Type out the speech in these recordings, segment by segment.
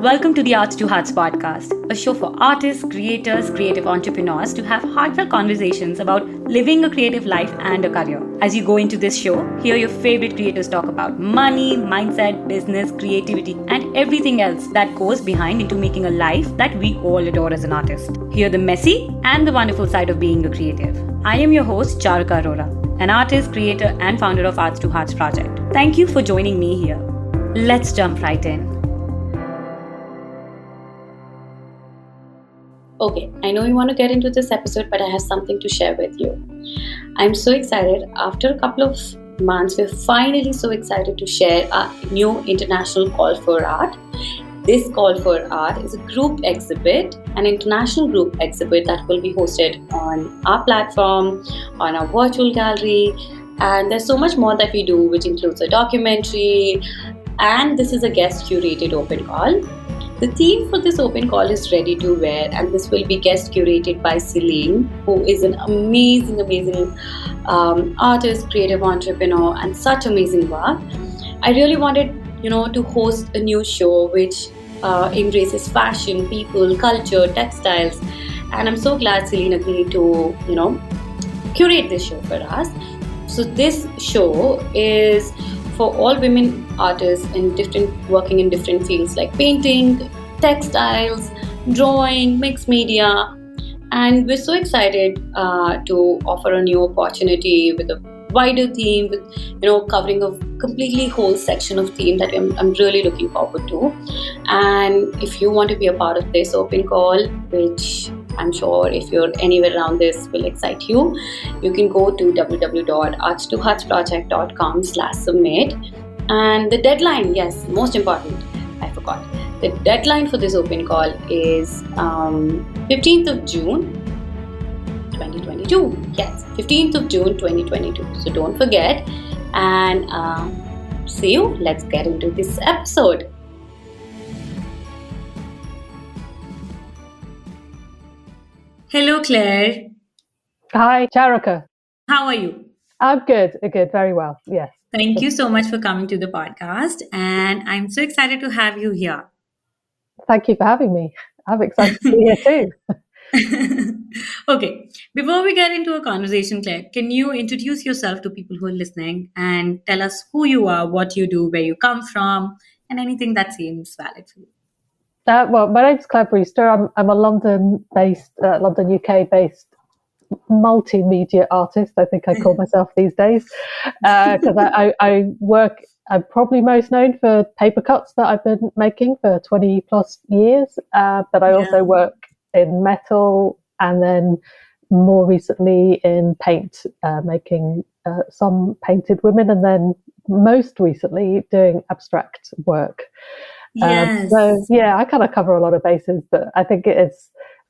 Welcome to the Arts to Hearts podcast, a show for artists, creators, creative entrepreneurs to have heartfelt conversations about living a creative life and a career. As you go into this show, hear your favorite creators talk about money, mindset, business, creativity, and everything else that goes behind into making a life that we all adore as an artist. Hear the messy and the wonderful side of being a creative. I am your host, Charika Arora, an artist, creator, and founder of Arts to Hearts project. Thank you for joining me here. Let's jump right in. Okay, I know you want to get into this episode, but I have something to share with you. I'm so excited. After a couple of months, we're finally so excited to share our new international call for art. This call for art is a group exhibit, an international group exhibit that will be hosted on our platform, on our virtual gallery, and there's so much more that we do, which includes a documentary, and this is a guest curated open call. The theme for this open call is ready to wear, and this will be guest curated by Celine, who is an amazing artist, creative entrepreneur, and such amazing work. I really wanted, to host a new show which embraces fashion, people, culture, textiles, and I'm so glad Celine agreed to, curate this show for us. So this show is for all women artists working in different fields like painting, textiles, drawing, mixed media, and we're so excited to offer a new opportunity with a wider theme, with covering a completely whole section of theme that I'm really looking forward to. And if you want to be a part of this open call, which I'm sure if you're anywhere around this will excite you, you can go to www.arts2heartsproject.com/submit. And the deadline, yes, most important, I forgot. The deadline for this open call is 15th of June 2022. Yes, 15th of June 2022. So don't forget. And see you. Let's get into this episode. Hello, Claire. Hi, Charika. How are you? I'm good. Good. Very well. Yes. Thank you so much for coming to the podcast. And I'm so excited to have you here. Thank you for having me. I'm excited to be here too. Okay. Before we get into a conversation, Claire, can you introduce yourself to people who are listening and tell us who you are, what you do, where you come from, and anything that seems valid for you? Well, my name's Claire Brewster. I'm a London, UK-based multimedia artist. I think I call myself these days because I work. I'm probably most known for paper cuts that I've been making for 20 plus years, but I also work in metal and then more recently in paint, making some painted women, and then most recently doing abstract work. Yes. I kind of cover a lot of bases, but I think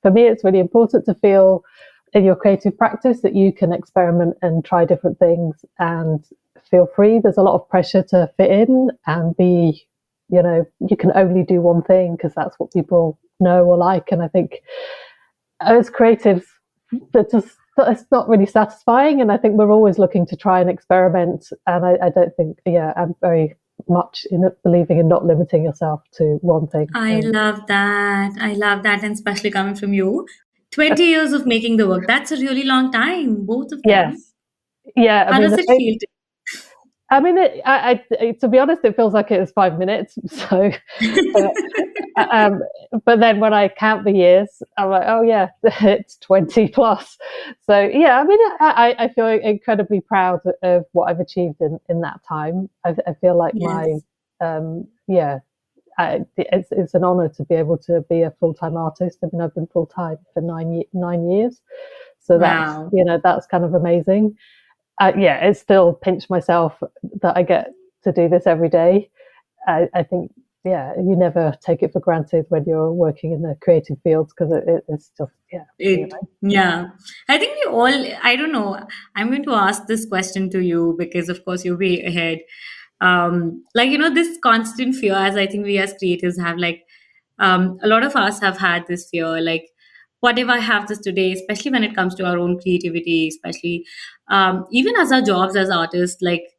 for me, it's really important to feel in your creative practice that you can experiment and try different things and feel free. There's a lot of pressure to fit in and be, you can only do one thing because that's what people know or like. And I think as creatives, it's not really satisfying. And I think we're always looking to try and experiment. And I don't think, I'm very much in believing in not limiting yourself to one thing. I love that. And especially coming from you. 20 years of making the work. That's a really long time, both of them. Yes. Yeah. How does it feel? I mean, to be honest, it feels like it is 5 minutes. So, but then when I count the years, I'm like, oh yeah, it's 20 plus. So yeah, I mean, I feel incredibly proud of what I've achieved in that time. I feel like it's an honor to be able to be a full-time artist. I mean, I've been full-time for 9 years. So that's kind of amazing. It's still pinch myself that I get to do this every day. I think, you never take it for granted when you're working in the creative fields because it's just, I think we all, I don't know, I'm going to ask this question to you because, of course, you're way ahead. This constant fear, as I think we as creators have, a lot of us have had this fear, like, what if I have this today, especially when it comes to our own creativity, especially even as our jobs as artists, like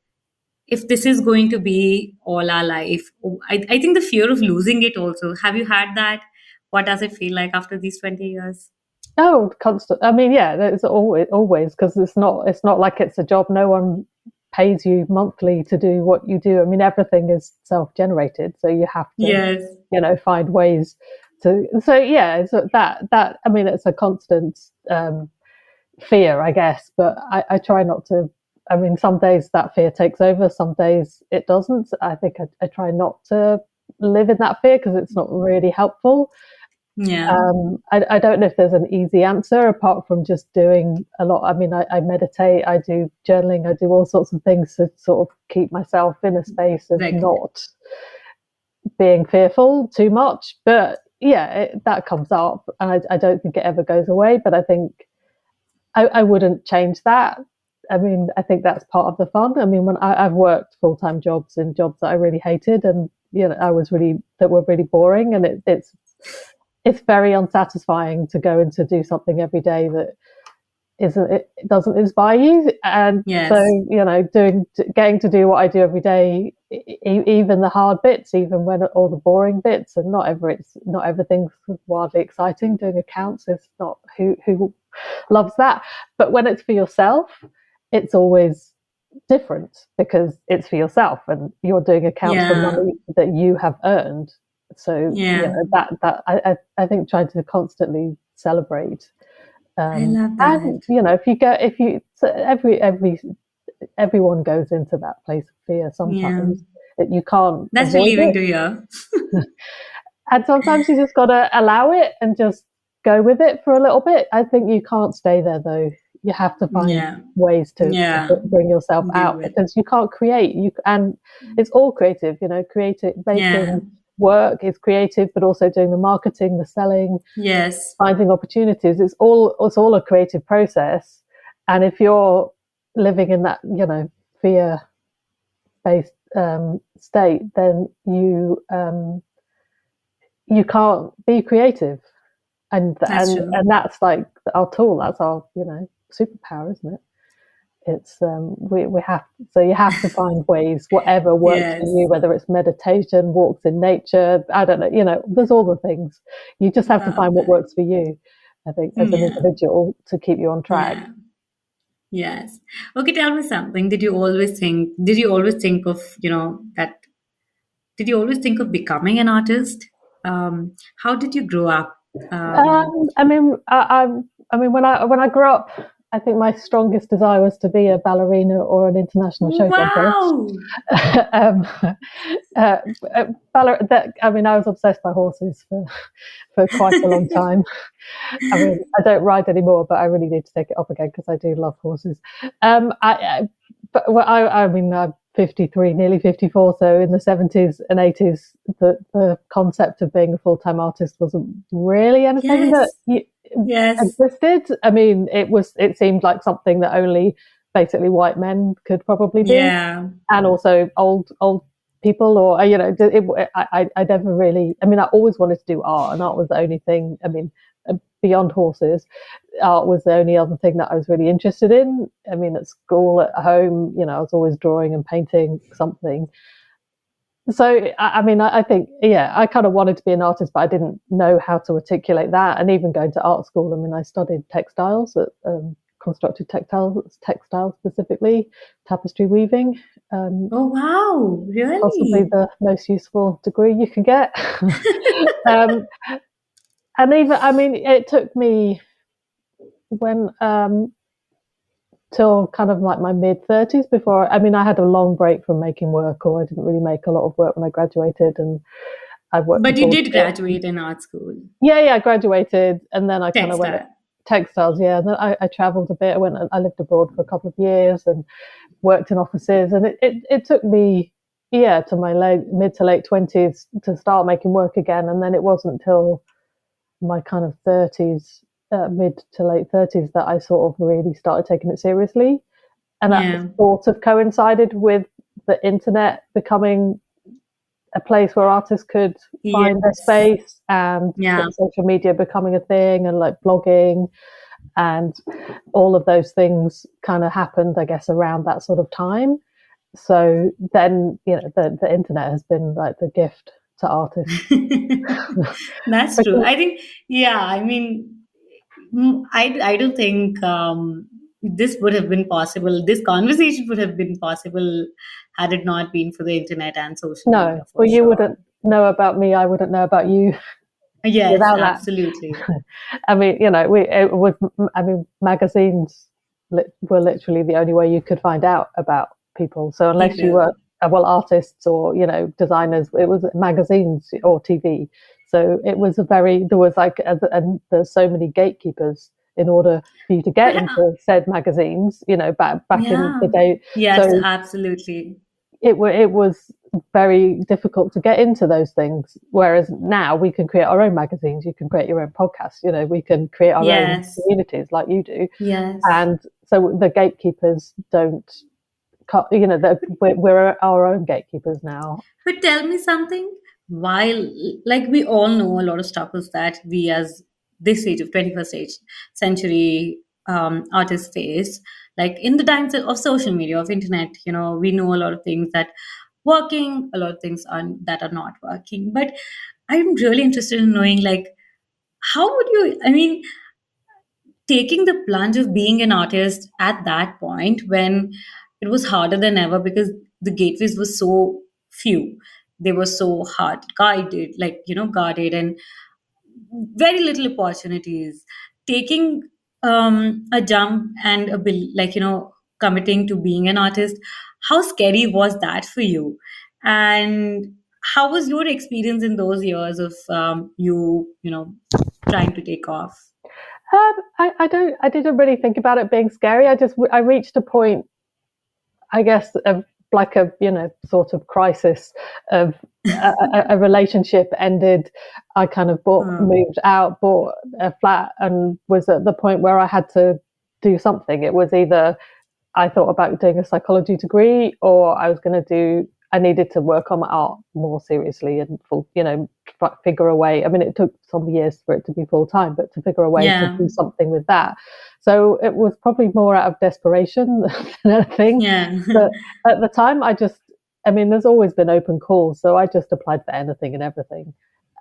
if this is going to be all our life. I think the fear of losing it also. Have you had that? What does it feel like after these 20 years? Oh, constant. I mean, yeah, it's always because it's not like it's a job. No one pays you monthly to do what you do. I mean, everything is self-generated, so you have to, Yes, find ways to. So yeah, it's that. I mean, it's a constant fear, I guess, but I try not to. I mean, some days that fear takes over, some days it doesn't. I think I try not to live in that fear because it's not really helpful. yeah, I don't know if there's an easy answer apart from just doing a lot. I mean, I meditate, I do journaling, I do all sorts of things to sort of keep myself in a space of regular. not being fearful too much. But yeah, that comes up, and I don't think it ever goes away. But I think I wouldn't change that. I mean, I think that's part of the fun. I mean, when I've worked full-time jobs in jobs that I really hated, and I was really that were really boring, and it's very unsatisfying to go and to do something every day that isn't it doesn't inspire you. And so Yes, getting to do what I do every day, even the hard bits, even when all the boring bits, and not everything's wildly exciting. Doing accounts is not who loves that, but when it's for yourself, it's always different because it's for yourself and you're doing accounts for yeah, money that you have earned. So yeah. that I think trying to constantly celebrate, I love that. and if you so everyone goes into that place of fear Yeah, sometimes that you can't that's avoid relieving it, to hear. and sometimes you just got to allow it and just go with it for a little bit. I think you can't stay there though. You have to find Yeah, ways to yeah, bring yourself you out will. because you can't create. And it's all creative. Creative Yeah, making work is creative, but also doing the marketing, the selling, yes, finding opportunities. It's all a creative process. And if you're living in that fear based state, then you can't be creative. and that's and true. and that's like our tool. That's our superpower, isn't it? It's we have so you have to find ways, whatever works for Yes, you, whether it's meditation, walks in nature, I don't know, there's all the things. You just have to love find what that. works for you, I think, as an Yeah, individual to keep you on track. yeah, yes. Okay, tell me something. Did you always think of, that, did you always think of becoming an artist? How did you grow up? I mean, I mean, when I grew up, I think my strongest desire was to be a ballerina or an international show jumper. Wow. um, uh, I mean, I was obsessed by horses for quite a long time. I mean, I don't ride anymore, but I really need to take it up again because I do love horses. But I mean, I'm 53, nearly 54. So in the 70s and 80s, the concept of being a full time artist wasn't really anything that Yes, yes, existed. I mean, it seemed like something that only basically white men could probably do, yeah, and also old people, or I never really. I mean, I always wanted to do art, and art was the only thing. I mean, beyond horses, art was the only other thing that I was really interested in. I mean, at school, at home, I was always drawing and painting something. So, I mean, I think, yeah, I kind of wanted to be an artist, but I didn't know how to articulate that. And even going to art school, I mean, I studied textiles, constructed textiles specifically, tapestry weaving. Um, oh wow, Possibly really? the most useful degree you can get. um, and even, I mean, it took me when till kind of like my mid 30s before. I mean, I had a long break from making work, or I didn't really make a lot of work when I graduated, and I worked But you abroad did a bit. graduate in art school. Yeah, I graduated, and then I kind of went Textile. textiles. Yeah, and then I traveled a bit. I lived abroad for a couple of years and worked in offices, and it took me to my mid to late 20s to start making work again, and then it wasn't until my kind of 30s, mid to late 30s, that I sort of really started taking it seriously, and that Yeah. sort of coincided with the internet becoming a place where artists could find their Yes. space, and Yeah. social media becoming a thing, and like blogging, and all of those things kind of happened, I guess, around that sort of time. So then, the internet has been like the gift to artists. That's true. Because I think, yeah, I mean, I don't think this would have been possible. This conversation would have been possible had it not been for the internet and social no, media, for well, you sure. wouldn't know about me. I wouldn't know about you Yes, without that. absolutely. I mean, it was. I mean, magazines were literally the only way you could find out about people. So unless you People. were well, artists or designers, it was magazines or TV. So it was there was like, and there's so many gatekeepers in order for you to get But into said magazines. Back in yeah, the day. yes, So absolutely. it was very difficult to get into those things. Whereas now we can create our own magazines, you can create your own podcasts, we can create our own Yes, communities like you do. yes. And so the gatekeepers don't, we're our own gatekeepers now. But tell me something. While, like, we all know a lot of struggles that we, as this age of 21st age century artists face, like in the times of social media, of internet, we know a lot of things that working, a lot of things that are not working. But I'm really interested in knowing, like, how would you? I mean, taking the plunge of being an artist at that point when it was harder than ever because the gateways were so few, they were so hard guided, like guarded, and very little opportunities. Taking a jump and like committing to being an artist, how scary was that for you? And how was your experience in those years of trying to take off? I didn't really think about it being scary. I reached a point, I guess, of like a sort of crisis of a relationship ended. I kind of Hmm. moved out, bought a flat, and was at the point where I had to do something. It was either I thought about doing a psychology degree, or I needed to work on my art more seriously and figure a way. I mean, it took some years for it to be full time, but to figure a way to Yeah. do something with that. So it was probably more out of desperation than anything. Yeah. But at the time, I mean, there's always been open calls, so I just applied for anything and everything.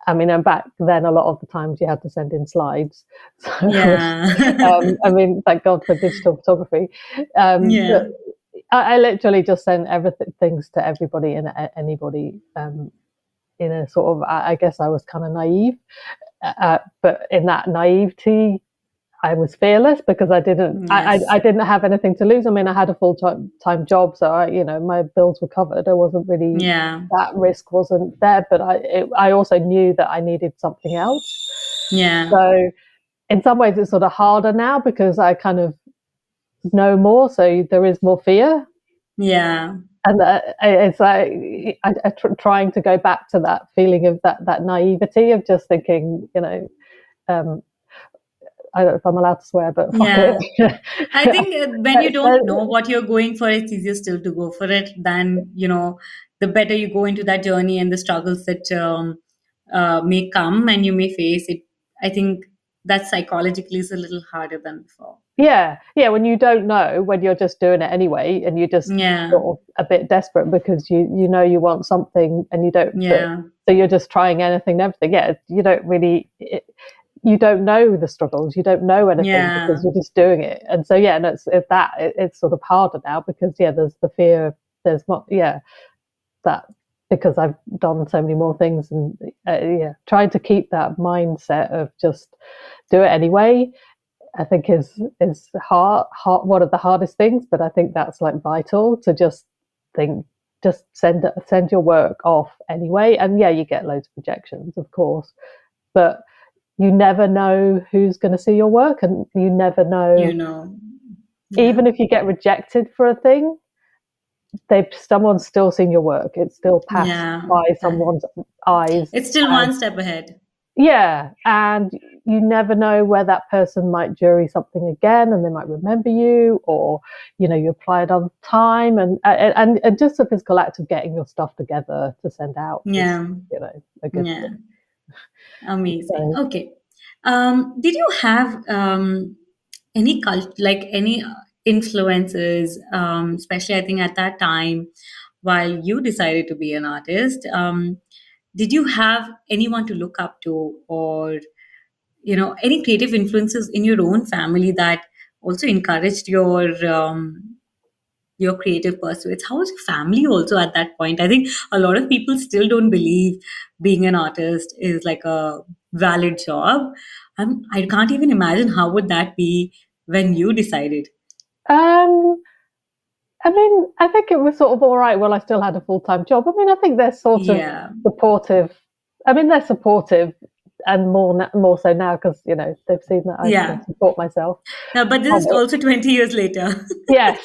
I mean, and back then, a lot of the times you had to send in slides. So, Yeah. I mean, thank God for digital photography. But Yeah. I literally just sent everything, things to everybody and anybody. In a sort of, I guess I was kind of naive, but in that naivety, I was fearless because I Yes. didn't have anything to lose. I mean, I had a time job, so my bills were covered. I wasn't really Yeah. that risk wasn't there, but I also knew that I needed something else. Yeah. So in some ways, it's sort of harder now because I kind of know more, so there is more fear, Yeah. and it's like trying to go back to that feeling of that naivety of just thinking, um, I don't know if I'm allowed to swear, but fuck Yeah. it. I think when you don't know what you're going for, it's easier still to go for it than, the better you go into that journey and the struggles that may come and you may face it. I think that psychologically is a little harder than before. Yeah, when you don't know, when you're just doing it anyway, and you're just Yeah. sort of a bit desperate because you know you want something and you don't, but Yeah. so you're just trying anything and everything. Yeah, you don't know the struggles, you don't know anything because Yeah. you're just doing it, and so yeah, and it's sort of harder now because there's the fear, there's not that because I've done so many more things and trying to keep that mindset of just do it anyway. I think is hard one of the hardest things, but I think that's like vital to just think, just send your work off anyway. And yeah, you get loads of rejections, of course, but you never know who's going to see your work, and you never You know. know. Yeah. Even if you get rejected for a thing, they've someone's still seen your work. It's still passed Yeah. by someone's eyes. It's still And one step ahead. yeah, and you never know where that person might jury something again, and they might remember you, or you applied on time, and just the physical act of getting your stuff together to send out is Yeah. a good Yeah. thing. Amazing. So Okay. Did you have any influences, especially I think at that time while you decided to be an artist. Did you have anyone to look up to, or any creative influences in your own family that also encouraged your creative pursuits? How was your family also at that point? I think a lot of people still don't believe being an artist is like a valid job. I can't even imagine how would that be when you decided. Um, I mean, I think it was sort of all right while I still had a full time job. I mean, I think they're sort of Yeah, supportive. I mean, they're supportive, and more so now because they've seen that I can yeah. support myself Now, but on this is it. also 20 years later. Yes,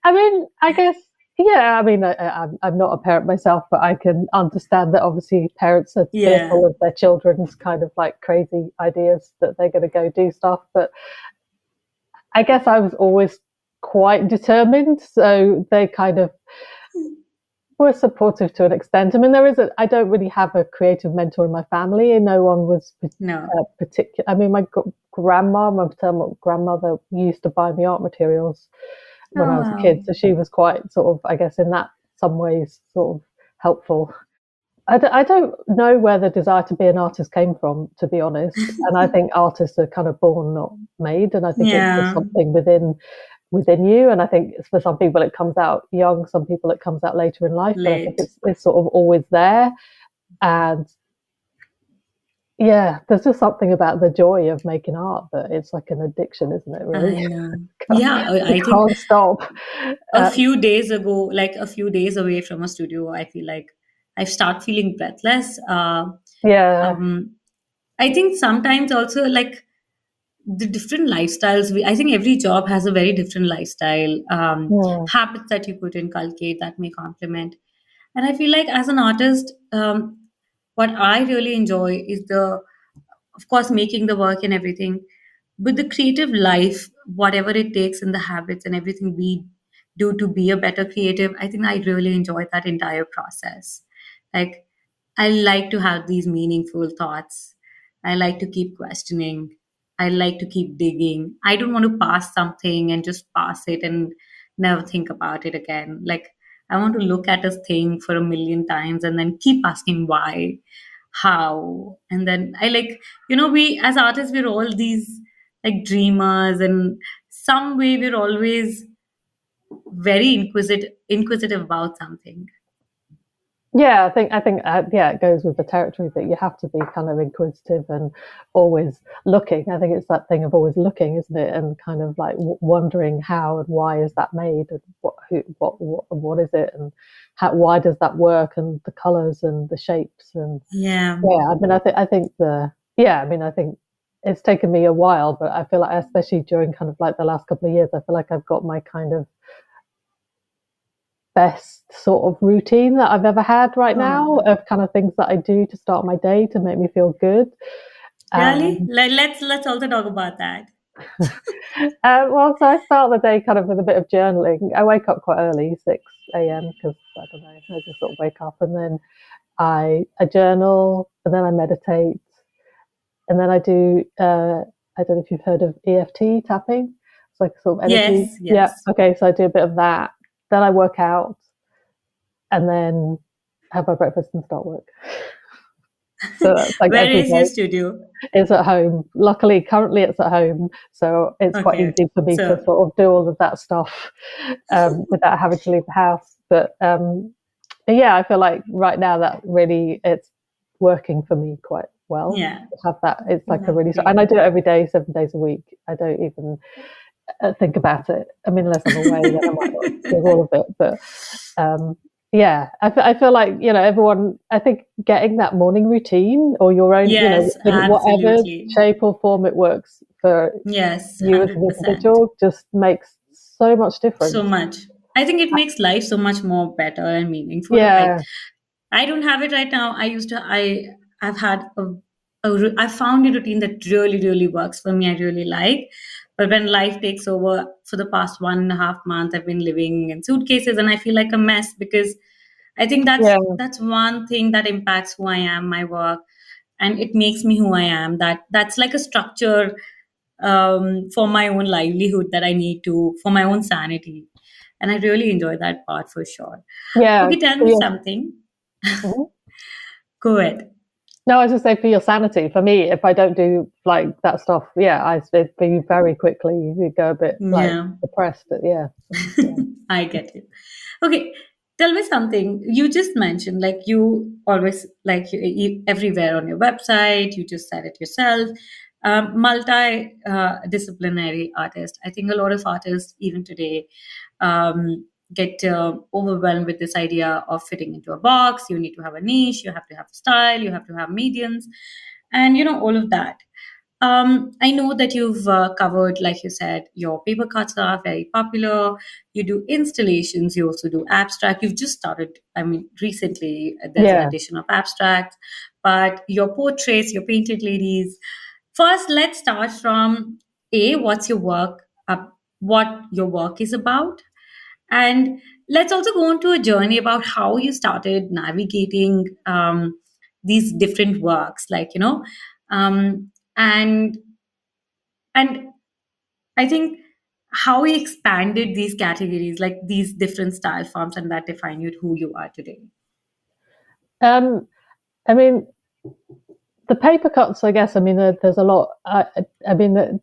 I mean, I guess yeah. I mean, I'm not a parent myself, but I can understand that obviously parents are Yeah, fearful of their children's kind of like crazy ideas that they're going to go do stuff. But I guess I was always quite determined, so they kind of were supportive to an extent. I mean, I don't really have a creative mentor in my family, and no one was no. particular. I mean, my grandma, my maternal grandmother, used to buy me art materials when Oh, I was a kid, wow. so she was quite sort of, I guess, in that some ways, sort of helpful. I don't know where the desire to be an artist came from, to be honest. And I think artists are kind of born, not made. And I think it's just Yeah, something within you. And I think for some people it comes out young, some people it comes out later in life. But I think late. it's sort of always there. And yeah, there's just something about the joy of making art that it's like an addiction, isn't it? Really, I know. Yeah, you I think can't stop. a Uh, few days ago, like a few days away from a studio, I feel like I start feeling breathless. yeah, Um, I think sometimes also like the different lifestyles. I think every job has a very different lifestyle, mm, habits that you could inculcate that may complement. And I feel like as an artist, what I really enjoy is of course, making the work and everything, but the creative life, whatever it takes, and the habits and everything we do to be a better creative, I think I really enjoy that entire process. Like, I like to have these meaningful thoughts. I like to keep questioning. I like to keep digging. I don't want to pass something and just pass it and never think about it again. Like, I want to look at a thing for a million times and then keep asking why, how. And then I like, we as artists, we're all these like dreamers, and some way we're always very inquisitive about something. yeah. I think yeah, it goes with the territory that you have to be kind of inquisitive and always looking. I think it's that thing of always looking, isn't it? And kind of like wondering how and why is that made, and what is it, and why does that work, and the colors and the shapes, and Yeah. yeah. I mean, I think the yeah. I mean, I think it's taken me a while, but I feel like especially during kind of like the last couple of years, I feel like I've got my kind of best sort of routine that I've ever had right now Oh, of kind of things that I do to start my day to make me feel good. really? Um, Let's also talk about that. well, so I start the day kind of with a bit of journaling. I wake up quite early, 6 a.m., because I don't know, I just sort of wake up and then I journal and then I meditate and then I do. I don't know if you've heard of EFT tapping. It's like sort of energy. Yes, Yeah. yes. Okay. So I do a bit of that. Then I work out and then have my breakfast and start work. So that's like Where every is your day. studio? It's at home. Luckily, currently it's at home, so it's quite Okay. easy for me to So, sort of do all of that stuff without having to leave the house. But yeah, I feel like right now that really it's working for me quite well. yeah, To have that, it's like a really, exactly. and I do it every day, 7 days a week. I don't even think about it. I mean, unless I'm away, then I might not do all of it. But um, yeah, I feel like everyone. I think getting that morning routine or your own, Yes, in whatever absolutely. shape or form it works for Yes, you as an 100%. individual, just makes so much So difference. much. I think it makes life so much more better and meaningful. Yeah, I don't have it right now. I've had I found a routine that really really works for me. I really like, but when life takes over for the past 1.5 months, I've been living in suitcases and I feel like a mess because I think yeah, that's one thing that impacts who I am, my work, and it makes me who I am. That's like a structure for my own livelihood that I need to, for my own sanity. And I really enjoy that part for sure. Yeah. Okay, tell For me your, something. Mhm. Go ahead. No, I was just say for your sanity. For me, if I don't do like that stuff, yeah, it'd be very quickly you go a bit like Yeah. depressed. But yeah, yeah, I get it. Okay, tell me something. You just mentioned like you always like everywhere on your website. You just said it yourself. Multi disciplinary artist. I think a lot of artists even today get overwhelmed with this idea of fitting into a box. You need to have a niche. You have to have style. You have to have mediums, and all of that. I know that you've covered, like you said, your paper cuts are very popular. You do installations, you also do abstract. You've just started, I mean, recently there's an yeah. addition of abstract, but your portraits, your painted ladies. First, let's start from what's your work, what your work is about. And let's also go on to a journey about how you started navigating these different works, and and I think how we expanded these categories, like these different style forms, and that define you who you are today. Um, I mean, the paper cuts. I guess. I mean, there's a lot. I mean,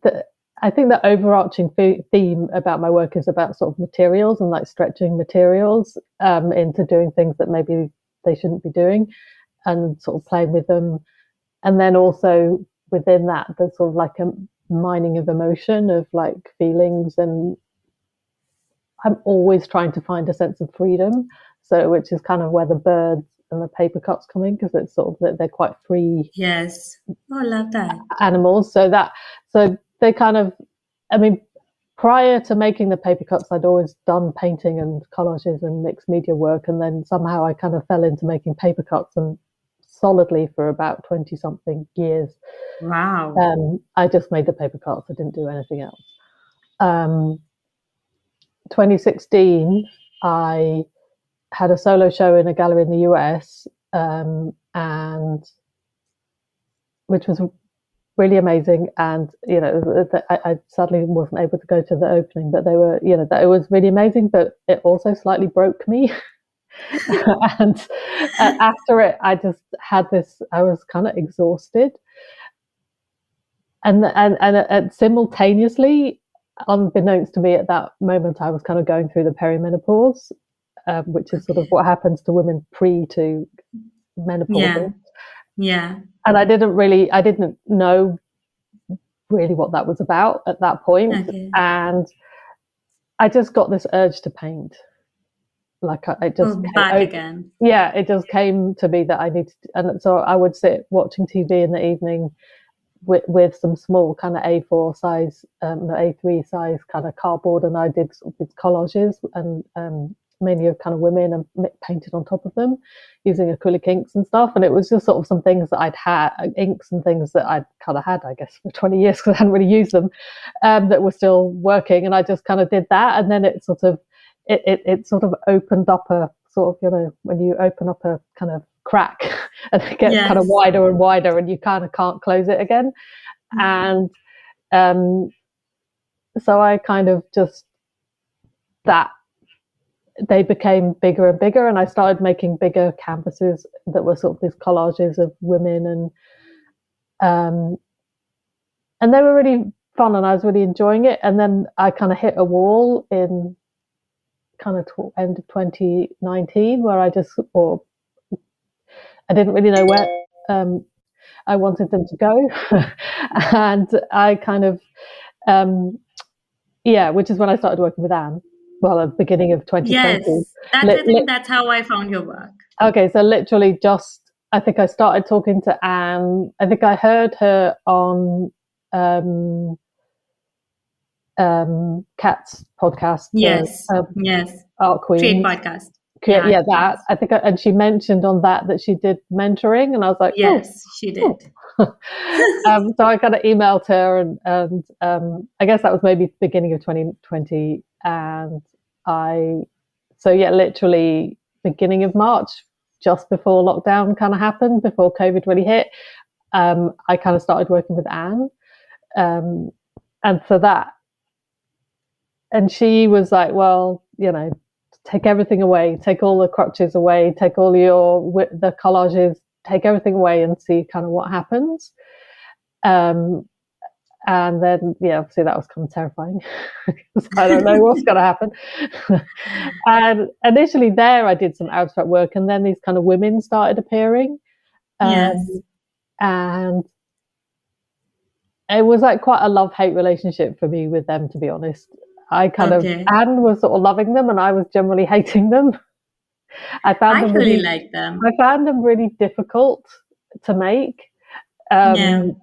I think the overarching theme about my work is about sort of materials and like stretching materials into doing things that maybe they shouldn't be doing, and sort of playing with them. And then also within that, there's sort of like a mining of emotion, of like feelings, and I'm always trying to find a sense of freedom. So, which is kind of where the birds and the paper cuts come in, because it's sort of that they're quite free Yes. Oh, I love that. animals. So they kind of, I mean, prior to making the paper cuts, I'd always done painting and collages and mixed media work, and then somehow I kind of fell into making paper cuts, and solidly for about 20 something years. Wow. I just made the paper cuts. I didn't do anything else. Um, 2016, I had a solo show in a gallery in the US, and which was really amazing. And I sadly wasn't able to go to the opening, but they were, that it was really amazing. But it also slightly broke me. And after it, I just had this. I was kind of exhausted, and simultaneously, unbeknownst to me at that moment, I was kind of going through the perimenopause, which is sort of Okay. what happens to women pre to Yeah. menopausal. Yeah. And I didn't know really what that was about at that point. Okay. And I just got this urge to paint. Like it Oh, just came, back again. yeah, it just came to me that I needed, and so I would sit watching TV in the evening with some small kind of A4 size, no, A3 size kind of cardboard, and I did sort of these collages, and mainly of kind of women, and painted on top of them using acrylic inks and stuff. And it was just sort of some things that I'd had, inks and things that I'd kind of had, I guess, for 20 years because I hadn't really used them, that were still working. And I just kind of did that, and then it sort of it sort of opened up a sort of, when you open up a kind of crack and it gets kind of Yes. wider and wider, and you kind of can't close it again. And um, so I kind of just, that they became bigger and bigger, and I started making bigger canvases that were sort of these collages of women, um, and they were really fun, and I was really enjoying it. And then I kind of hit a wall in kind of end of 2019, where or I didn't really know where I wanted them to go, and I kind of, um, yeah, which is when I started working with Anne. Well, at the beginning of 2020. Yes. That's, I think that's how I found your work. Okay, so literally just, I think I started talking to Anne. I think I heard her on um, Kat's podcast, the Yes. Yes. Art Trade Queens. podcast. Yeah. Yeah, that I think, and she mentioned on that she did mentoring, and I was like, oh, Yes, she oh. did. So I kind of emailed her, and I guess that was maybe beginning of 2020, and so yeah, literally beginning of March, just before lockdown kind of happened, before COVID really hit, I kind of started working with Anne, um, And so that, and she was like, well, take everything away, take all the crutches away, take all the collages, take everything away and see kind of what happens. Um, and then, yeah, obviously that was kind of terrifying because I don't know what's going to happen. And initially there, I did some abstract work, and then these kind of women started appearing. Yes. And it was like quite a love-hate relationship for me with them, to be honest. I kind of, Okay. Anne was sort of loving them, and I was generally hating them. I found I them really really, like I them. found them really difficult to make. Yeah. Um,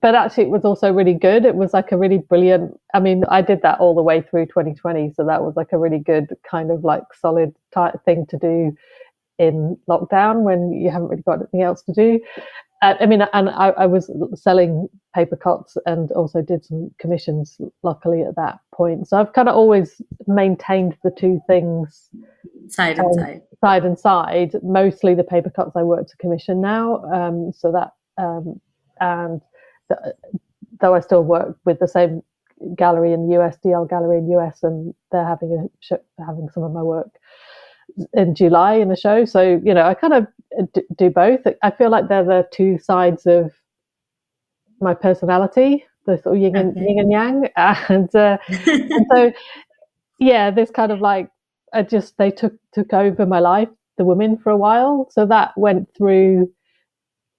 but actually, it was also really good. It was like a really brilliant. I mean, I did that all the way through 2020, so that was like a really good kind of like solid type thing to do in lockdown when you haven't really got anything else to do. I mean, and I was selling paper cuts and also did some commissions, luckily, at that point. So I've kind of always maintained the two things Side and side. side and side. Mostly the paper cuts I work to commission now. So that, and the, though I still work with the same gallery in the US, DL Gallery in the US, and they're having some of my work in July in the show. So, I kind of do both. I feel like they're the two sides of my personality, the sort of Okay. yin and yang. And so, yeah, this kind of like, they took over my life, the women, for a while. So that went through,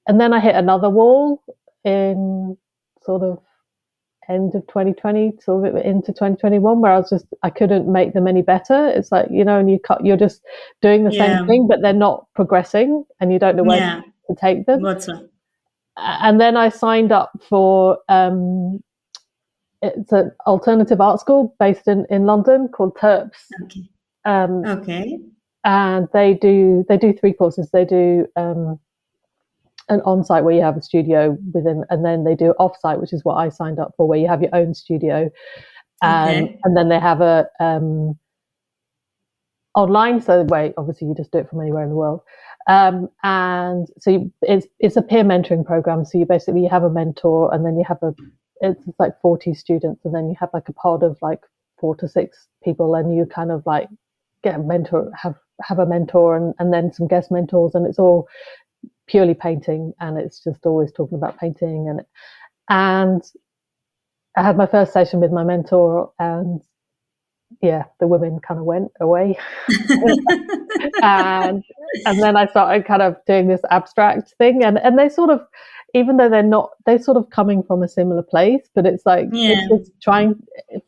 and then I hit another wall in sort of end of 2020, sort of into 2021, where I couldn't make them any better. It's like, and you're just doing the same Yeah. thing, but they're not progressing, and you don't know where Yeah. to take them. What's up? And then I signed up for it's an alternative art school based in London called Terps. Okay. um, Okay. and they do three courses. They do an on-site where you have a studio within, and then they do off-site, which is what I signed up for, where you have your own studio. Okay. And then they have a online, so wait, obviously you just do it from anywhere in the world. And so it's a peer mentoring program. So you have a mentor, and then it's like 40 students, and then you have like a pod of like 4 to 6 people, and you kind of like get a mentor, have a mentor, and then some guest mentors, and it's all purely painting, and it's just always talking about painting. And I had my first session with my mentor, and yeah, the women kind of went away. and and then I started kind of doing this abstract thing, and they sort of, even though they're sort of coming from a similar place, but it's like Yeah. it's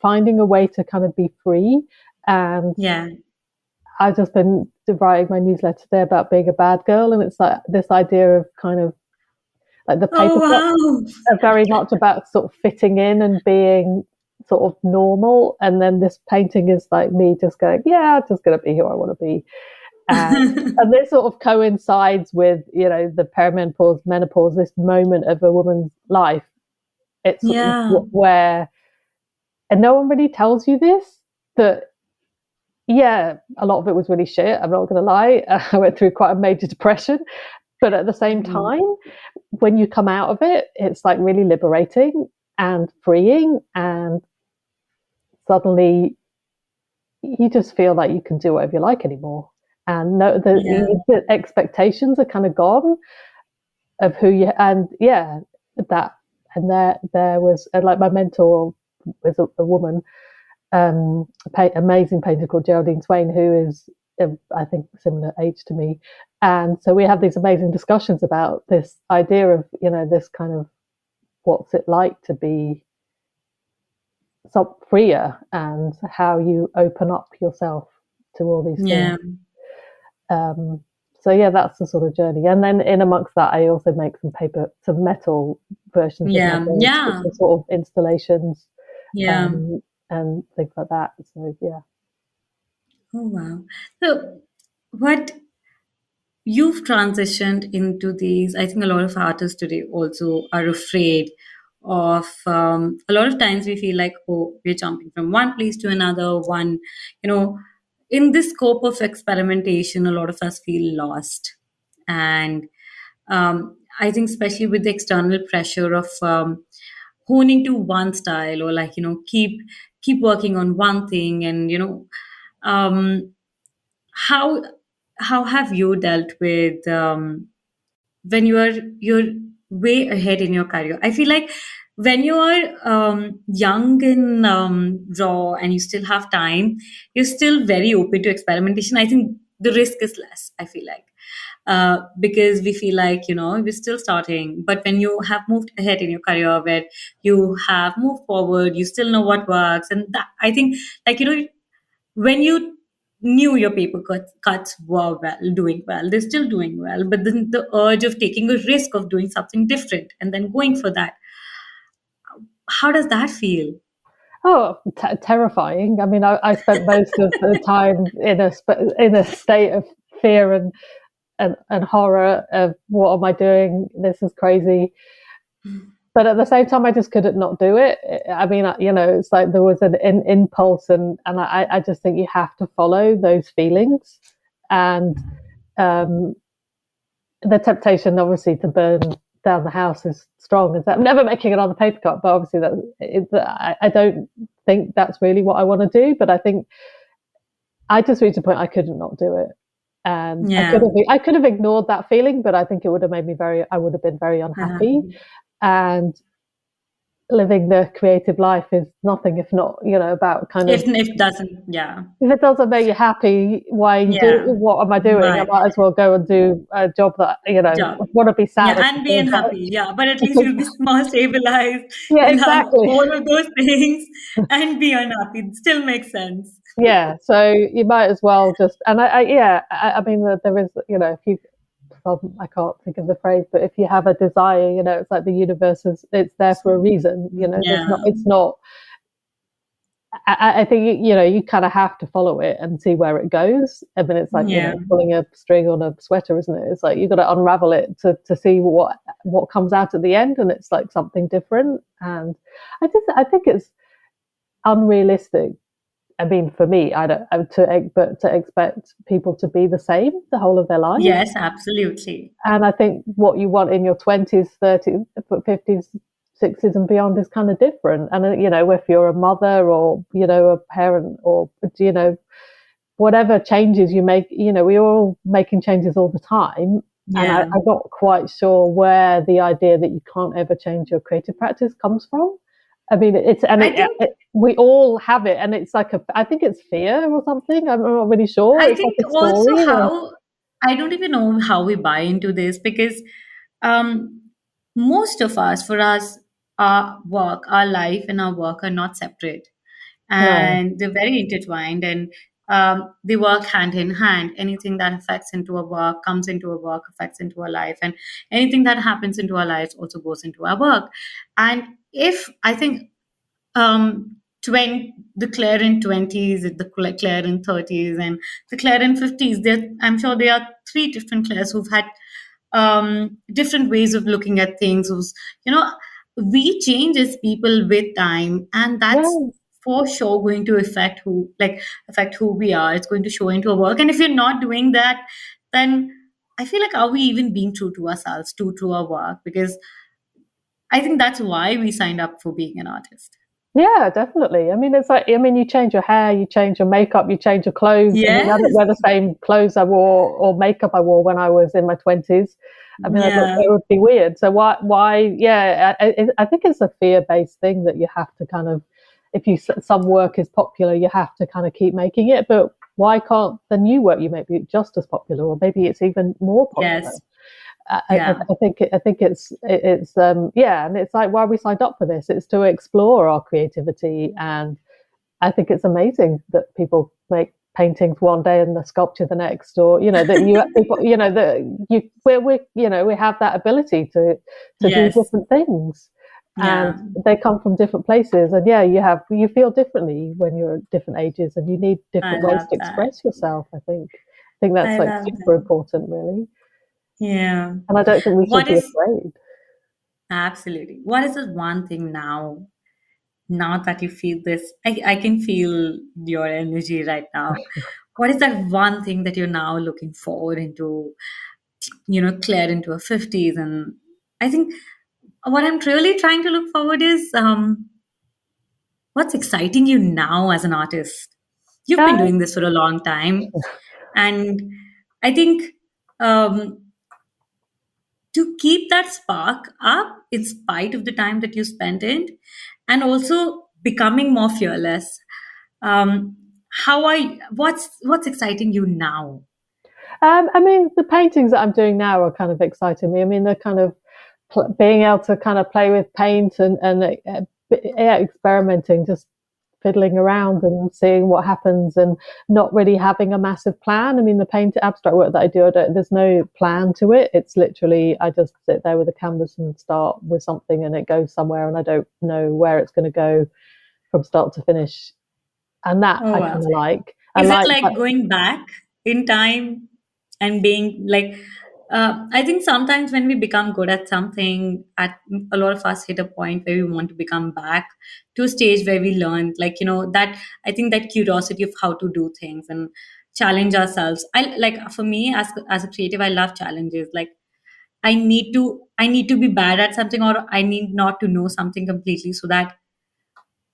finding a way to kind of be free. And Yeah. I've just been writing my newsletter today about being a bad girl, and it's like this idea of kind of like the Oh, paper cuts wow. are very much about sort of fitting in and being sort of normal, and then this painting is like me just going, yeah, I'm just going to be who I want to be. And this sort of coincides with the perimenopause, menopause, this moment of a woman's life. It's sort of Yeah. where, and no one really tells you this, that yeah, a lot of it was really shit, I'm not going to lie. I went through quite a major depression, but at the same Mhm. time, when you come out of it, it's like really liberating and freeing, and suddenly you just feel like you can do whatever you like anymore. And no, Yeah. the expectations are kind of gone of who you, and yeah, that, and there was, and like my mentor was a woman, amazing painter called Geraldine Swain, who is I think similar age to me. And so we have these amazing discussions about this idea of this kind of, what's it like to be some freer, and how you open up yourself to all these things. Yeah. um, so yeah, that's the sort of journey. And then in amongst that, I also make some metal versions of my Yeah. boards, which Yeah. are sort of installations, Yeah. um, and things like that. So yeah. Oh, wow. So, what you've transitioned into these, I think a lot of artists today also are afraid of, a lot of times we feel like, oh, we're jumping from one place to another, you know, in this scope of experimentation, a lot of us feel lost. And I think, especially with the external pressure of, honing to one style, or like, keep working on one thing. And um how how have you dealt with when you're way ahead in your career? I feel like when you are young and raw, and you still have time, you're still very open to experimentation. I think the risk is less, I feel like, because we feel like, we're still starting. But when you have moved ahead in your career, where you have moved forward, you still know what works. And that, I think, like, when you knew your cuts were doing well, they're still doing well, but then the urge of taking a risk of doing something different and then going for that, how does that feel? Oh, terrifying. I mean, I spent most of the time in a state of fear and horror of what am I doing? This is crazy. But at the same time, I just couldn't not do it. I mean, it's like there was an impulse, and I just think you have to follow those feelings. And um, the temptation, obviously, to burn down the house is strong. And I'm never making it on the paper cut, but obviously, I don't think that's really what I want to do. But I think I just reached a point I couldn't not do it. And Yeah. I could have ignored that feeling, but I think it would have made me I would have been very unhappy. Unhappy. And living the creative life is nothing if not, about kind of, If doesn't, yeah. if it doesn't make you happy, why you do Yeah. what am I doing? I Right. might as well go and do a job that, Job. I want to be sad Yeah, if and I be do, unhappy. Yeah, but at least you'll be more stabilized. yeah, You'll have exactly. all of those things and be unhappy. It still makes sense. Yeah, so you might as well just, and I mean, there is, if you, I can't think of the phrase, but if you have a desire, it's like the universe it's there for a reason. Yeah. It's not. I think you kind of have to follow it and see where it goes. I mean, it's like Yeah. pulling a string on a sweater, isn't it? It's like you've got to unravel it to see what comes out at the end, and it's like something different. And I think it's unrealistic. I mean, for me, I don't but to expect people to be the same the whole of their lives. Yes, absolutely. And I think what you want in your 20s, 30s, 50s, 60s and beyond is kind of different. And, if you're a mother or, a parent or, whatever changes you make, we're all making changes all the time. And Yeah. I'm not quite sure where the idea that you can't ever change your creative practice comes from. I mean, I think we all have it, and it's like I think it's fear or something. I'm not really sure. I It's like think a also story. how I don't even know how we buy into this, because um, most of us, for us, our work, our life, and our work are not separate, No, and they're very intertwined, and they work hand in hand. Anything that affects into our work comes into our work, affects into our life, and anything that happens into our lives also goes into our work. And if I think 20, the Claire in 20s, the Claire in 30s, and the Claire in 50s. I'm sure there are three different Claires who've had different ways of looking at things. You know, we change as people with time, and that's yeah. for sure going to affect who we are. It's going to show into our work. And if you're not doing that, then I feel like, are we even being true to ourselves, true to our work? Because I think that's why we signed up for being an artist. Yeah, definitely. I mean, it's like, I mean, you change your hair, you change your makeup, you change your clothes. I mean, I don't Yes. wear the same clothes I wore or makeup I wore when I was in my 20s. I mean, Yeah. it would be weird. So yeah, I think it's a fear-based thing that you have to kind of, if some work is popular, you have to kind of keep making it. But why can't the new work you make be just as popular, or maybe it's even more popular? Yes. Yeah. I think it's yeah, and it's like why we signed up for this. It's to explore our creativity, and I think it's amazing that people make paintings one day and the sculpture the next, or that people, that we have that ability to do Yes. different things, and Yeah. they come from different places, and yeah, you feel differently when you're at different ages, and you need I different ways love to that. express yourself. I think that's I like love super that. important, really, Yeah. and I don't think we should What be is afraid. Absolutely. What is the one thing now that you feel this? I can feel your energy right now. What is that one thing that you're now looking forward into, clear into a 50s? And I think what I'm really trying to look forward is what's exciting you now as an artist. You've been Uh, doing this for a long time, and I think um, to keep that spark up in spite of the time that you spent in, and also becoming more fearless. Um, what's exciting you now? I mean, the paintings that I'm doing now are kind of exciting me. I mean, they're kind of being able to kind of play with paint and yeah, experimenting, just fiddling around and seeing what happens, and not really having a massive plan. I mean, the paint abstract work that I do, there's no plan to it. It's literally I just sit there with a canvas and start with something, and it goes somewhere, and I don't know where it's going to go from start to finish. And that Oh I wow. kind of like. I Is it like that. like going back in time and being like, I think sometimes when we become good at something, at a lot of us hit a point where we want to become back to a stage where we learn, like, that I think that curiosity of how to do things and challenge ourselves. I like for me as a creative, I love challenges. Like I need to be bad at something, or I need not to know something completely so that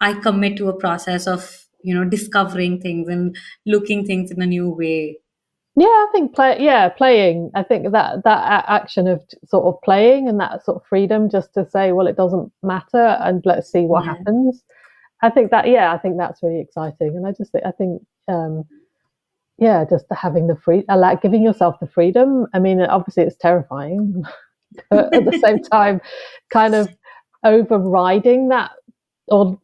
I commit to a process of, discovering things and looking things in a new way. Yeah, I think playing. I think that action of sort of playing and that sort of freedom, just to say, well, it doesn't matter, and let's see what Yeah. happens. I think that I think that's really exciting, and I think yeah, just having the free, like giving yourself the freedom. I mean, obviously it's terrifying, but at the same time, kind of overriding that, or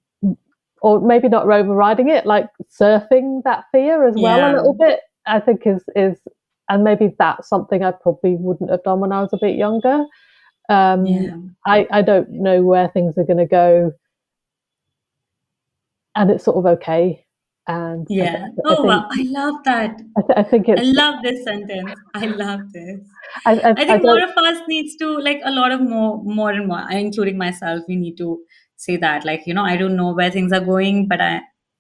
or maybe not overriding it, like surfing that fear as well a Yeah. little bit. I think is and maybe that's something I probably wouldn't have done when I was a bit younger. Um, Yeah. I don't know where things are going to go, and it's sort of okay. And Yeah. I Oh, think wow. I love that. I think I it's love this sentence. I love this. I I think more don't. of us needs to, like, a lot of more and more, including myself, we need to say that, like, I don't know where things are going, but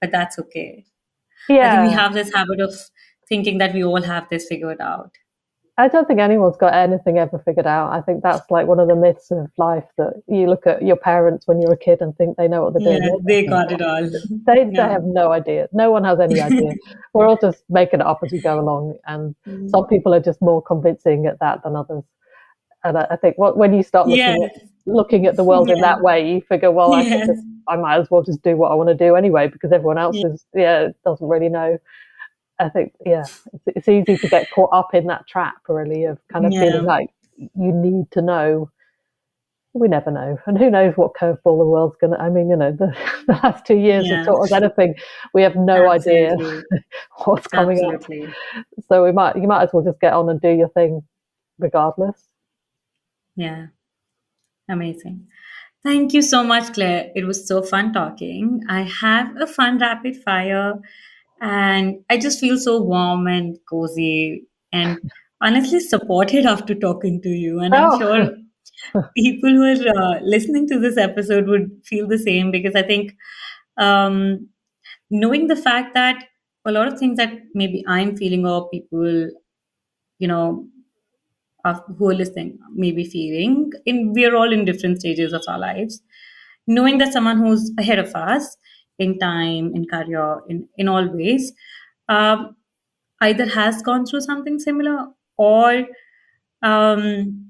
that's okay. I think we Yeah, have this habit of thinking that we all have this figured out. I don't think anyone's got anything ever figured out. I think that's like one of the myths of life, that you look at your parents when you're a kid and think they know what they're doing. Yeah, they got it all. They Yeah. have no idea. No one has any idea. We're all just making it up as we go along, and some Mm. people are just more convincing at that than others. And I think when you start Yes. looking at the world in Yeah. that way, you figure, well, Yes. I might as well just do what I want to do anyway, because everyone else Yeah. is doesn't really know. I think it's easy to get caught up in that trap, really, of kind of feeling Yeah. like you need to know. We never know, and who knows what curveball the world's going to. I mean, the last 2 years have Yeah. taught us anything. We have no idea Absolutely. what's coming up, Absolutely. so you might as well just get on and do your thing, regardless. Yeah. Amazing. Thank you so much, Claire. It was so fun talking. I have a fun rapid fire, and I just feel so warm and cozy and honestly supported after talking to you. And I'm Oh, sure people who are listening to this episode would feel the same, because I think um, knowing the fact that a lot of things that maybe I'm feeling, or people, you know, who are listening may be feeling, we're all in different stages of our lives. Knowing that someone who's ahead of us in time, in career, in all ways, um, either has gone through something similar, or um,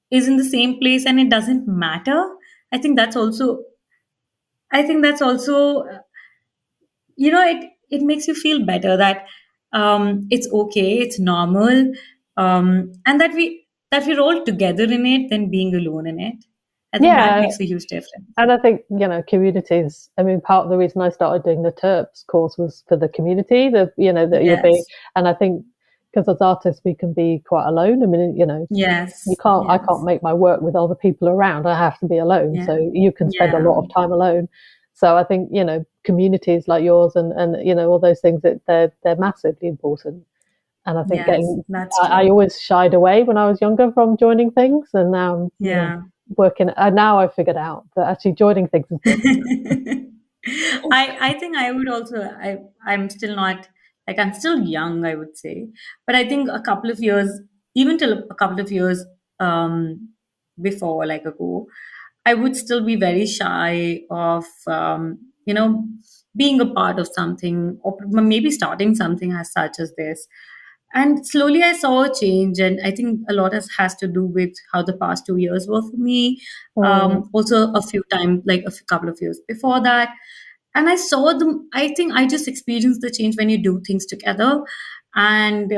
is in the same place, and it doesn't matter. I think that's also, it makes you feel better that it's okay, it's normal, and that we're all together in it than being alone in it. I think that yeah, makes a huge difference. and I think communities. I mean, part of the reason I started doing the Terps course was for the community. That you'll be, Yes, and I think because as artists we can be quite alone. I mean, you yes, can't I can't yes, make my work with other people around. I have to be alone, yeah, so you can spend a yeah, lot of time alone. So I think communities like yours and all those things, that they're massively important. And I think yes, getting that's I true. always shied away when I was younger from joining things, and now I'm Yeah. working. Now I've figured out that actually joining things is good. I think I would also, I'm still not, like, I'm still young, I would say, but I think a couple of years, even till a couple of years um before, like, ago, I would still be very shy of, being a part of something or maybe starting something as such as this. And slowly I saw a change, and I think a lot has to do with how the past 2 years were for me. Mm. Also, a few times, like couple of years before that, and I saw them. I think I just experienced the change when you do things together, and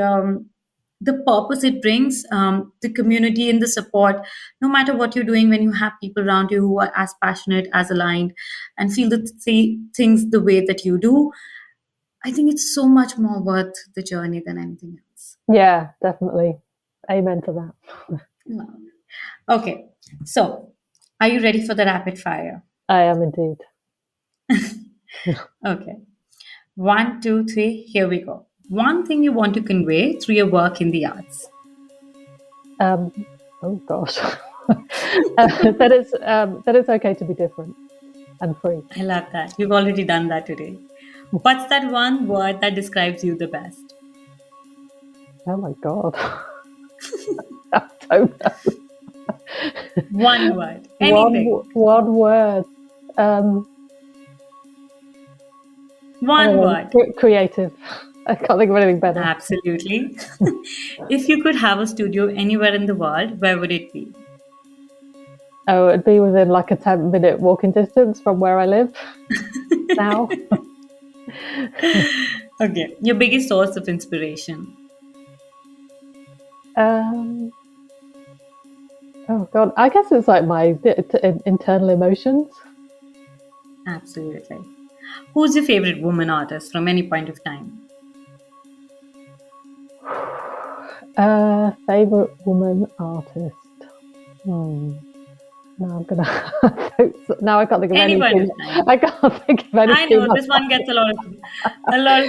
the purpose it brings, the community and the support. No matter what you're doing, when you have people around you who are as passionate, as aligned, and feel the see things the way that you do, I think it's so much more worth the journey than anything else. Yeah, definitely. Amen to that. Wow. Okay, so are you ready for the rapid fire? I am indeed. Okay, one, two, three, here we go. One thing you want to convey through your work in the arts. Oh gosh, that it's okay to be different and free. I love that. You've already done that today. What's that one word that describes you the best? Oh my god, I don't know. One word. Anything. One word. One word. Creative. I can't think of anything better. Absolutely. If you could have a studio anywhere in the world, where would it be? Oh, it'd be within like a 10-minute walking distance from where I live now. Okay. Your biggest source of inspiration? Oh god, I guess it's like my internal emotions. Absolutely. Who's your favorite woman artist from any point of time? Favorite woman artist. No, I'm gonna. Now I can't think of Any point anything. of time. I can't think of anything. I know this one gets a lot of people. I know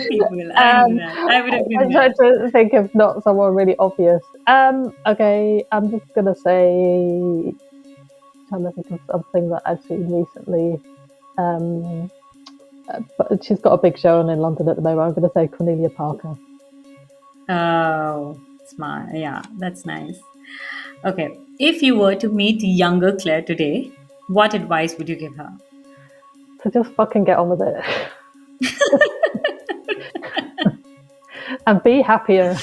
that. I would have been I'm there. trying to think of not someone really obvious. Okay, I'm just gonna say. Trying to think of something that I've seen recently. But she's got a big show on in London at the moment. I'm gonna say Cornelia Parker. Oh, smart. Yeah, that's nice. Okay. If you were to meet younger Claire today, what advice would you give her? So just fucking get on with it. And be happier.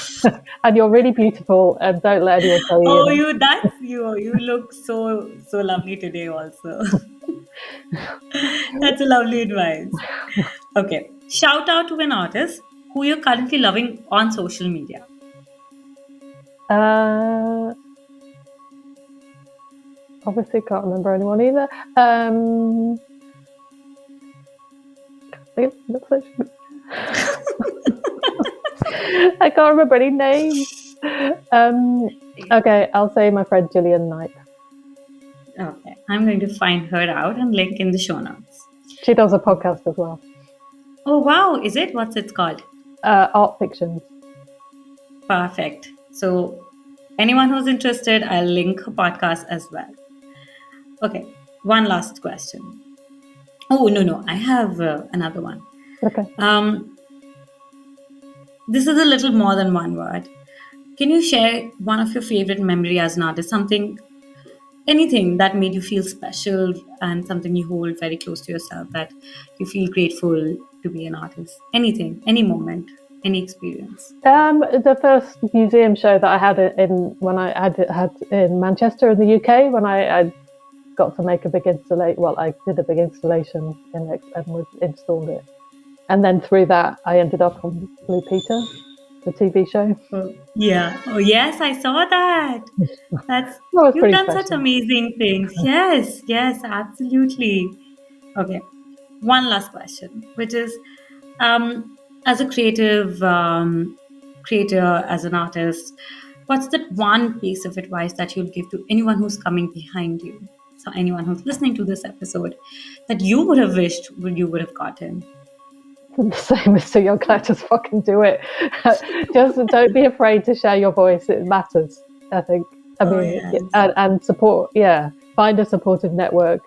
And you're really beautiful, and don't let anyone tell you. Oh, that's you. You look so lovely today also. That's a lovely advice. Okay. Shout out to an artist who you're currently loving on social media. Obviously can't remember anyone either. I can't remember any names. Okay, I'll say my friend Gillian Knight. Okay. I'm going to find her out and link in the show notes. She does a podcast as well. Oh, wow. Is it? What's it called? Art Fictions. Perfect. So, anyone who's interested, I'll link her podcast as well. Okay. One last question. Oh, no. I have another one. Okay. This is a little more than one word. Can you share one of your favorite memory as an artist? Anything that made you feel special and something you hold very close to yourself that you feel grateful to be an artist? Anything, any moment, any experience. The first museum show that I had when I had in Manchester in the UK, when I got to make a big installation. Well, I did a big installation in it and installed it. And then through that, I ended up on Blue Peter, the TV show. Oh, yeah. Oh, yes, I saw that. You've done such amazing things. Yes, absolutely. Okay. One last question, which is, as a creative creator, as an artist, what's that one piece of advice that you'll give to anyone who's coming behind you? So anyone who's listening to this episode that you would have wished you would have gotten? The same as to young Claire, just fucking do it. Just don't be afraid to share your voice. It matters, I think. Yes. And support. Yeah, find a supportive network.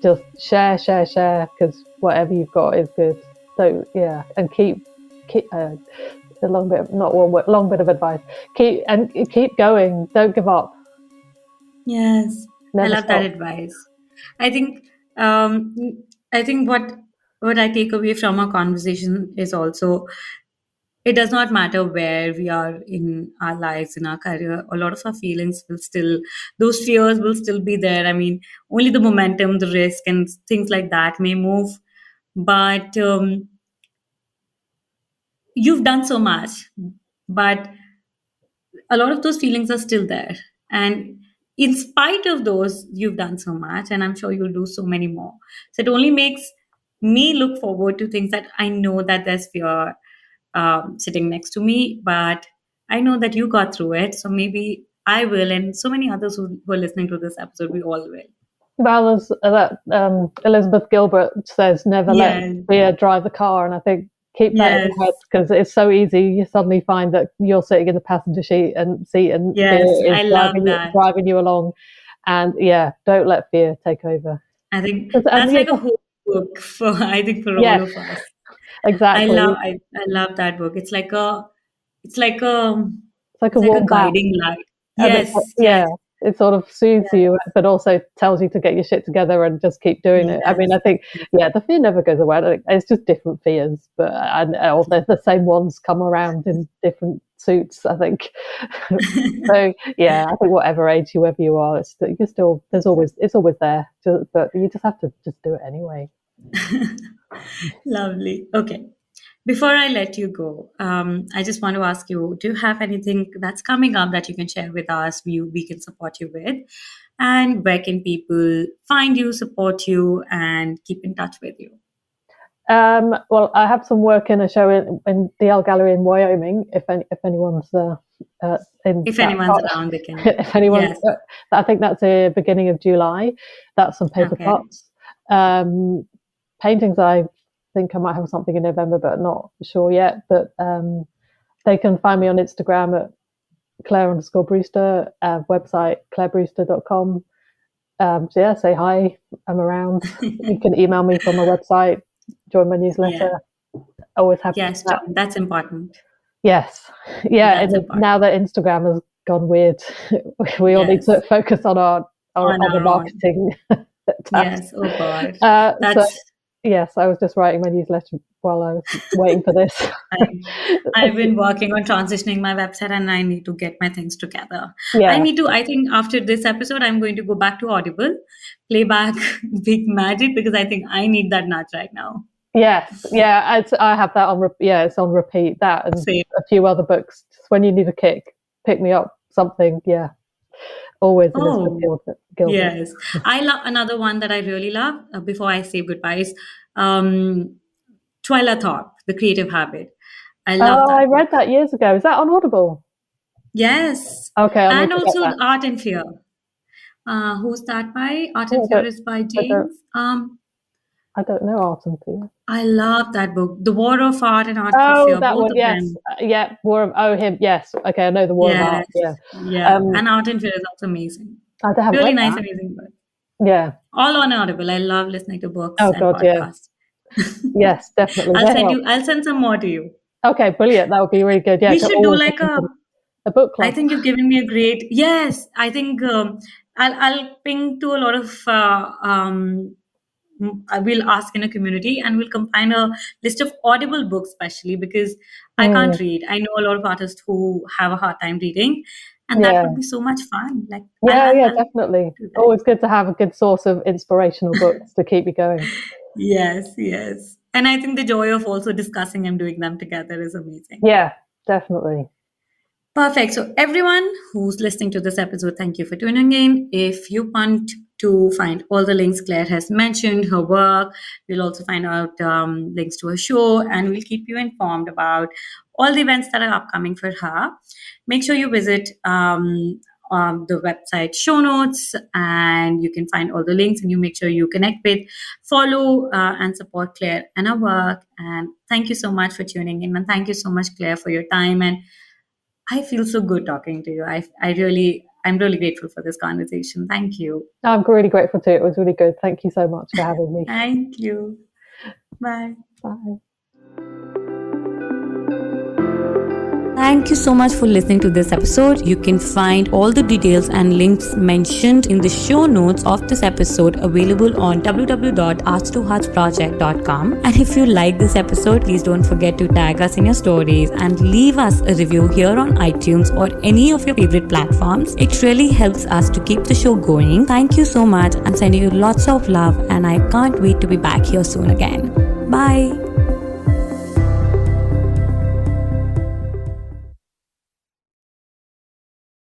Just share, because whatever you've got is good. So yeah, and keep a long bit of advice. Keep going. Don't give up. Yes. I Never love that stop. advice. I think um, I think what I take away from our conversation is also it does not matter where we are in our lives, in our career. A lot of our feelings will still, those fears will still be there. I mean, only the momentum, the risk, and things like that may move. But you've done so much, but a lot of those feelings are still there. And in spite of those, you've done so much, and I'm sure you'll do so many more. So it only makes me look forward to things that I know that there's fear sitting next to me, but I know that you got through it. So maybe I will, and so many others who are listening to this episode, we all will. Well, as that Elizabeth Gilbert says, never let Yes, fear drive the car, and I think keep that in yes, your head because it's so easy. You suddenly find that you're sitting in the passenger seat, and fear yes. is I love that. driving you along. And yeah, don't let fear take over. I think 'Cause, that's yeah, like a whole book for I think for all yes, of us. exactly. I love that book. It's like a It's like a it's like a warm bath. guiding light. And it, Yes, yes, yeah, it sort of soothes yes, you, but also tells you to get your shit together and just keep doing it. I mean, yes, I think, yes. yeah, the fear never goes away. It's just different fears, but or the same ones come around in different suits, I think. So, yeah, I think whatever age, whoever you are, you're still, it's always there, but you just have to just do it anyway. Lovely. Okay. Before I let you go, I just want to ask you, do you have anything that's coming up that you can share with us, we can support you with? And where can people find you, support you, and keep in touch with you? Well, I have some work in a show in the L Gallery in Wyoming. If anyone's in If that anyone's part, around, they can. if anyone's, Yes. I think that's the beginning of July. That's some paper Okay. plots. Paintings. I think I might have something in November, but not sure yet. But they can find me on Instagram at Claire_Brewster, website clairebrewster.com. So yeah, say hi. I'm around. You can email me from my website, join my Yeah. newsletter. Always happy to Yes, chat. John, that's important. Yes. Yeah. That's And important. now that Instagram has gone weird, we all need to Yes. focus on our On other our own. marketing tasks. Yes. Oh God. So That's yes, I was just writing my newsletter while I was waiting for this. I I've been working on transitioning my website and I need to get my things together. Yeah. I think after this episode, I'm going to go back to Audible, play back Big Magic because I think I need that nudge right now. Yes. Yeah. I have that on. Yeah, it's on repeat. That and Same. a few other books. Just when you need a kick, pick me up. Something. Yeah. Always Elizabeth Oh, Gilbert. yes. I love another one that I really love before I say goodbyes. Um, Twyla Thorpe, The Creative Habit. I love Oh, I that read book. that years ago. Is that on Audible? Yes. Okay, I'll need And to get also that. Art and Fear. Who's that by? Art and Oh, Fear is by I don't, James. I don't know Art and Fear. I love that book. The War of Art and Art of Oh, Fear, that both one. of Yes. them. Yeah. War of. Oh, him. Yes. Okay, I know the War of Art. Yes. Yeah. Yeah. Um, And Art and Fear is also amazing. I haven't Really read nice, that. amazing book. Yeah. All on Audible. I love listening to books Oh and God. Yeah. podcasts. Yes. Definitely. They help. I'll send some more to you. Okay. Brilliant. That would be really good. Yeah. I We could should do always like listen to a book I club. think you've given me a great, yes, I think I'll ping to a lot of, I will ask in a community and we'll combine a list of audible books, especially because I can't Mm, read. I know a lot of artists who have a hard time reading, and that yeah. would be so much fun. Like Yeah. Yeah. I'll Definitely. do that. Always good to have a good source of inspirational books to keep you going. Yes, yes. And I think the joy of also discussing and doing them together is amazing. Yeah. Definitely. Perfect. So, everyone who's listening to this episode, thank you for tuning in. If you want to find all the links Claire has mentioned, her work, we'll also find out links to her show, and we'll keep you informed about all the events that are upcoming for her. Make sure you visit the website Shownotes, and you can find all the links, and you make sure you connect with, follow, and support Claire and her work. And thank you so much for tuning in, and thank you so much, Claire, for your time. And I feel so good talking to you. I'm really grateful for this conversation. Thank you. I'm really grateful too. It was really good. Thank you so much for having me. Thank you. Bye. Bye. Thank you so much for listening to this episode. You can find all the details and links mentioned in the show notes of this episode available on www.arts2heartsproject.com. And if you like this episode, please don't forget to tag us in your stories and leave us a review here on iTunes or any of your favorite platforms. It really helps us to keep the show going. Thank you so much. I'm sending you lots of love and I can't wait to be back here soon again. Bye.